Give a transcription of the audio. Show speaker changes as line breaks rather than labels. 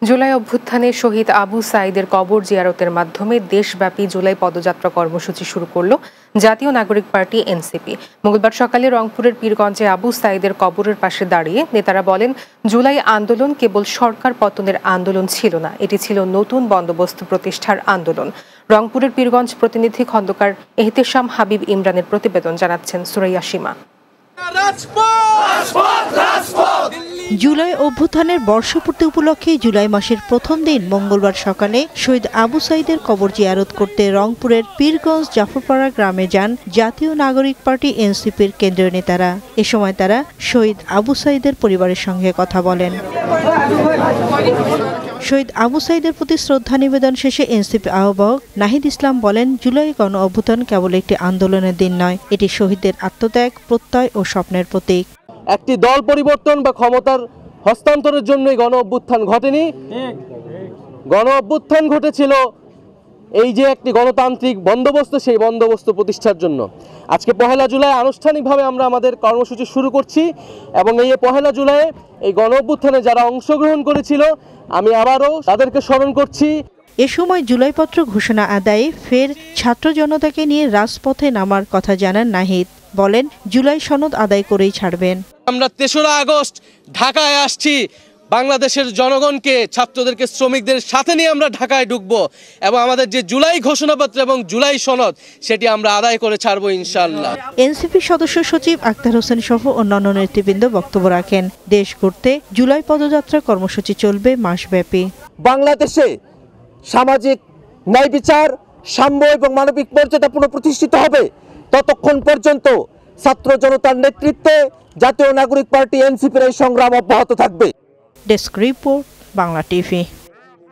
জুলাই অভ্যুত্থানে শহীদ আবু সাঈদের কবর জিয়ারতের মাধ্যমে দেশব্যাপী জুলাই পদযাত্রা কর্মসূচি শুরু করল জাতীয় নাগরিক পার্টি এনসিপি। মঙ্গলবার সকালে রংপুরের পীরগঞ্জে আবু সাঈদের কবরের পাশে দাঁড়িয়ে নেতারা বলেন, জুলাই আন্দোলন কেবল সরকার পতনের আন্দোলন ছিল না, এটি ছিল নতুন বন্দোবস্ত প্রতিষ্ঠার আন্দোলন। রংপুরের পীরগঞ্জ প্রতিনিধি খন্দকার এহতেশাম হাবিব ইমরানের প্রতিবেদন, জানাচ্ছেন সুরাইয়া সীমা।
জুলাই অভ্যুত্থানের বর্ষপূর্তি উপলক্ষে জুলাই মাসের প্রথম দিন মঙ্গলবার সকালে শহীদ আবু সাঈদের কবর জিয়ারত করতে রংপুরের পীরগঞ্জ জাফরপাড়া গ্রামে যান জাতীয় নাগরিক পার্টি এনসিপির কেন্দ্রীয় নেতারা। এ সময় তারা শহীদ আবু সাঈদের পরিবারের সঙ্গে কথা বলেন। শহীদ আবু সাঈদের প্রতি শ্রদ্ধা নিবেদন শেষে এনসিপি আহ্বায়ক নাহিদ ইসলাম বলেন, জুলাই গণ অভ্যুত্থান কেবল একটি আন্দোলনের দিন নয়, এটি শহীদদের আত্মত্যাগ, প্রত্যয় ও স্বপ্নের প্রতীক।
একটি দল পরিবর্তন বা ক্ষমতার হস্তান্তরের জন্যই গণ অভ্যুত্থান ঘটেনি। গণ অভ্যুত্থান ঘটেছিল এই যে একটি গণতান্ত্রিক বন্দোবস্ত, সেই বন্দোবস্ত প্রতিষ্ঠার জন্য। আজকে 1 জুলাই আনুষ্ঠানিকভাবে আমরা আমাদের কর্মসূচি শুরু করছি এবং এই 1 জুলাই এই গণ অভ্যুত্থানে যারা অংশগ্রহণ করেছিল আমি আবারও তাদেরকে স্মরণ করছি।
এ সময় জুলাইপত্র ঘোষণা আদায়ে ফের ছাত্র জনতাকে নিয়ে রাজপথে নামার কথা জানান নাহিদ। বলেন, জুলাই সনদ আদায় করেই ছাড়বেন।
আমরা 3রা আগস্ট ঢাকায় আসছি, বাংলাদেশের জনগণকে, ছাত্রদেরকে, শ্রমিকদের সাথে নিয়ে আমরা ঢাকায় ঢুকবো এবং আমাদের যে জুলাই ঘোষণাপত্র এবং জুলাই সনদ সেটি আমরা আদায় করে ছাড়বো ইনশাআল্লাহ।
এনসিপি সদস্য সচিব আক্তার হোসেন সহ অন্যান্য নেতৃবৃন্দ বক্তব্য রাখেন। দেশ গড়তে জুলাই পদযাত্রা কর্মসূচি চলবে মাসব্যাপী।
বাংলাদেশে সামাজিক ন্যায় বিচার, সাম্য এবং মানবিক মর্যাদা পুনঃপ্রতিষ্ঠিত হবে, ততক্ষণ পর্যন্ত ছাত্র জনতার নেতৃত্বে জাতীয় নাগরিক পার্টি এনসিপির এই সংগ্রাম অব্যাহত থাকবে।
Desk report, Bangla TV.